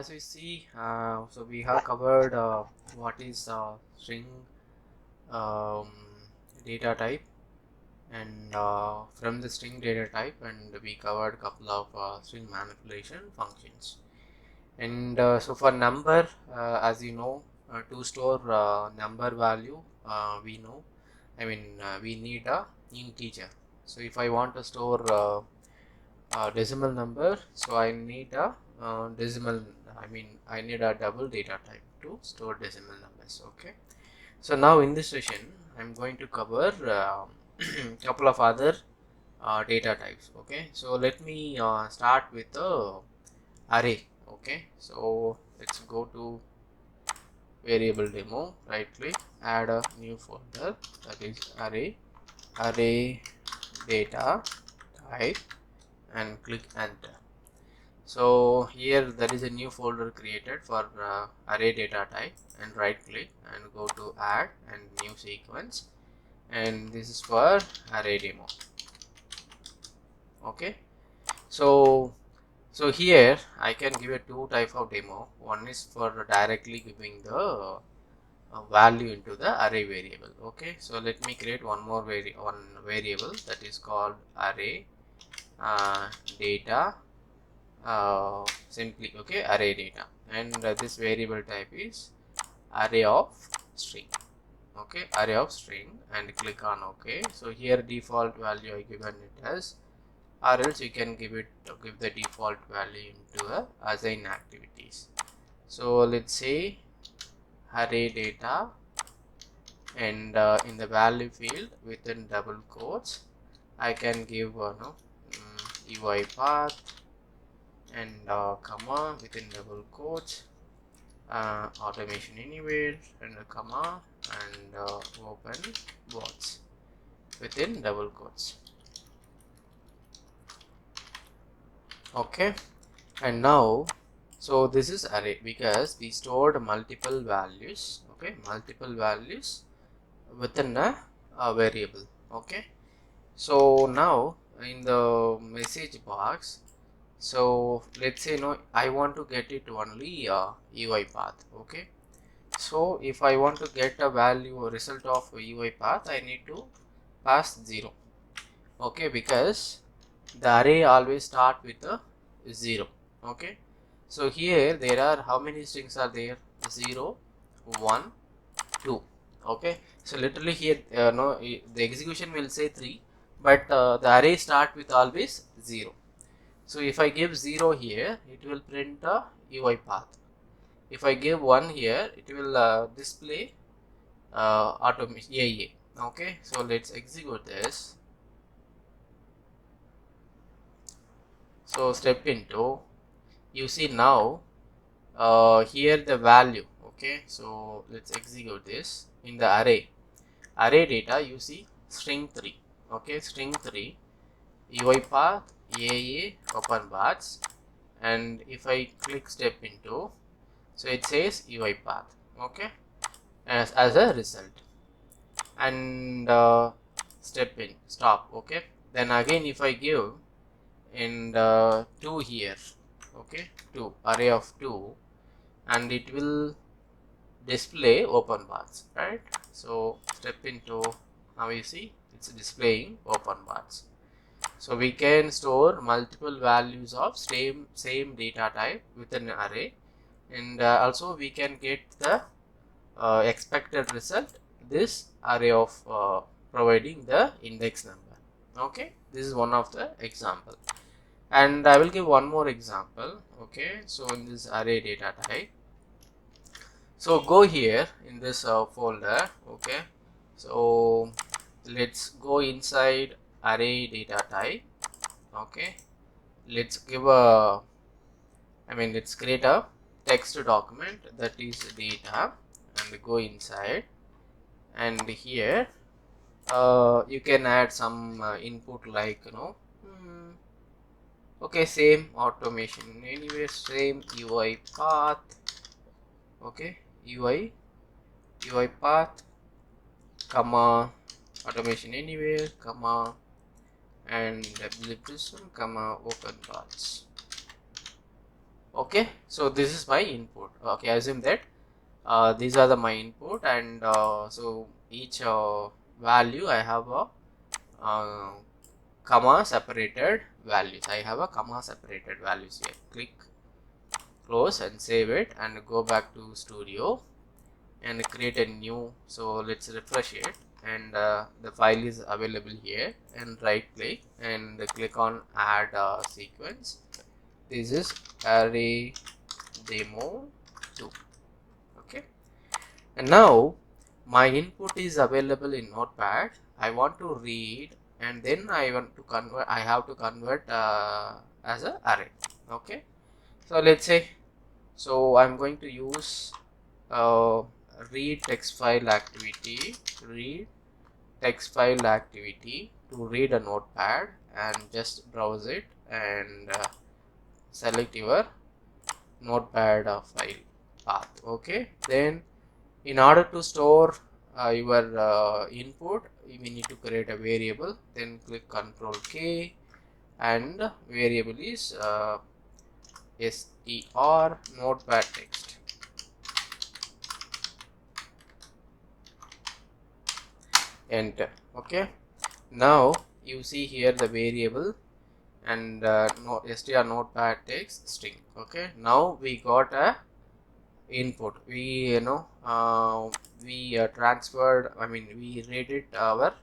as we see, so we have covered what is string um, data type, and from the string data type, and we covered a couple of string manipulation functions. And so for number, as you know, to store number value, we know, we need a integer. So if I want to store decimal number, so I need a I need a double data type to store decimal numbers. Okay, so now in this session I'm going to cover couple of other data types. Okay, so let me start with the array. Okay, so let's go to variable demo, right click, add a new folder, that is array data type, and click enter. So here there is a new folder created for array data type, and right click and go to add and new sequence, and this is for array demo. Okay, so here I can give a two type of demo. One is for directly giving the value into the array variable. Okay, so let me create one variable that is called array data, simply array data, and this variable type is array of string. Okay, array of string, and click on OK. So here default value I given it as, or else you can give the default value into a assign activities. So let's say array data, and in the value field within double quotes I can give UiPath, and comma within double quotes automation anywhere, and a comma, and open bots within double quotes. Okay, and now so this is array because we stored multiple values. Okay, multiple values within a variable. Okay, so now in the message box, so let's say I want to get it only UiPath. Okay, so if I want to get a value or result of UiPath, I need to pass 0. Okay, because the array always start with a 0. Okay, so here there are how many strings are there? 0, 1, 2. Okay, so literally here the execution will say 3, but the array start with always 0. So if I give 0 here, it will print a UiPath. If I give 1 here, it will display automation AA. Okay, so let's execute this. So step into, you see now here the value. Okay, so let's execute this in the array data. You see string 3. Okay, string 3 UiPath AA open bars, and if I click step into, so it says UiPath. Okay, as a result, and step in stop. Okay, then again if I give in 2 here, okay, 2 array of 2, and it will display open bars, right? So step into, now you see it's displaying open bars. So we can store multiple values of same data type within an array, and also we can get the expected result this array of providing the index number. Okay, this is one of the example, and I will give one more example. Okay, so in this array data type, so go here in this folder. Okay, so let's go inside array data type. Okay, let's give a let's create a text document that is data, and go inside, and here you can add some input like okay, same automation anyway, same UiPath. Okay, UiPath, comma, automation anywhere, comma, and wprison, comma, open paths. Okay, so this is my input. Okay, assume that these are my input, and so each value I have a comma separated values. I have a comma separated values here. Click close and save it and go back to studio and create a new. So let's refresh it, and the file is available here, and right click and click on add sequence. This is array demo 2. Okay, and now my input is available in notepad. I want to read, and then I want to convert. I have to convert as a array. Okay, so let's say, so I'm going to use read text file activity, read text file activity to read a notepad, and just browse it and select your notepad file path. Okay, then in order to store your input, we need to create a variable. Then click Ctrl K, and variable is str notepad text. Enter. Okay, now you see here the variable and str notepad text string. Okay, now we got a input. We transferred, I mean we read it our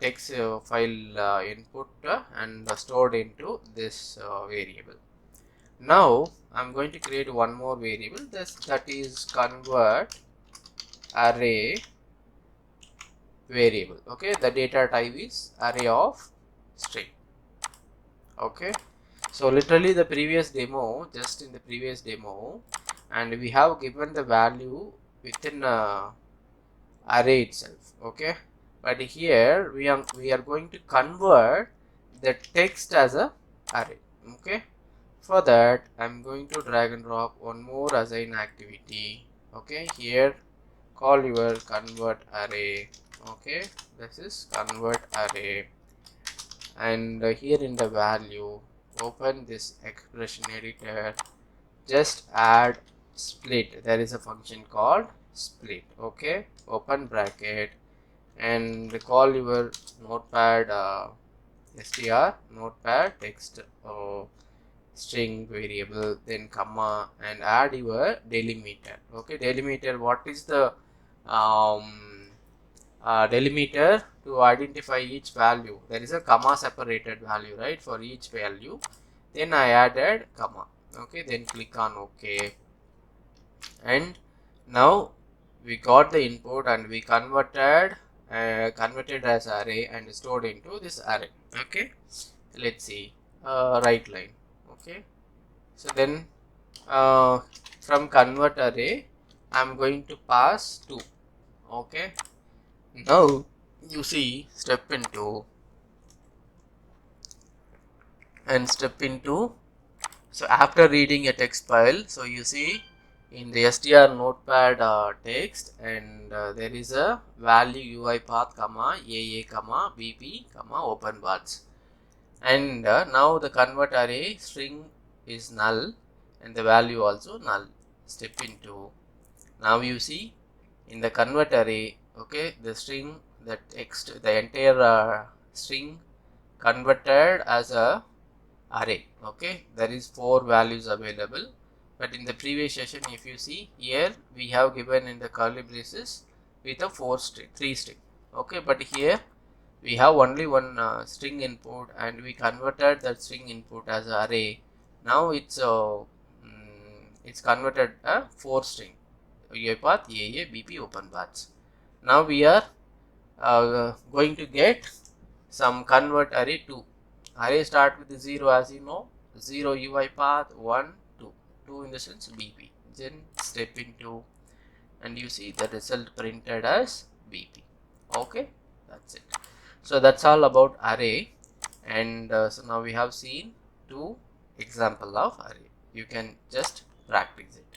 text file input and stored into this variable. Now I'm going to create one more variable, that is convert array variable. Okay, the data type is array of string. Okay, so literally the previous demo, just in the previous demo, and we have given the value within array itself. Okay, but here we are going to convert the text as a array. Okay, for that I'm going to drag and drop one more assign activity. Okay, here call your convert array. Okay, this is convert array, and here in the value open this expression editor, just add split. There is a function called split. Okay, open bracket and call your notepad str notepad text string variable, then comma, and add your delimiter. Okay, delimiter, what is the delimiter? To identify each value, there is a comma separated value, right, for each value. Then I added comma. Okay, then click on OK, and now we got the input and we converted as array and stored into this array. Okay, let's see, right line. Okay, so then from convert array I'm going to pass 2. Okay, now you see step into so after reading a text file, so you see in the str notepad text, and there is a value UiPath comma AA comma BP comma open bars, and now the convert array string is null and the value also null. Step into, now you see in the convert array, okay, the string, the text, the entire string converted as a array. Okay, there is 4 values available, but in the previous session, if you see here, we have given in the curly braces with a 3 string. Okay, but here we have only one string input, and we converted that string input as an array. Now it's converted a 4 string UiPath AA BP open bars. Now we are going to get some convert array 2. Array start with 0, as you know, 0 UiPath, 1 2, 2 in the sense BP. Then step into, and you see the result printed as BP. Okay, that's it. So that's all about array, and so now we have seen 2 example of array. You can just practice it.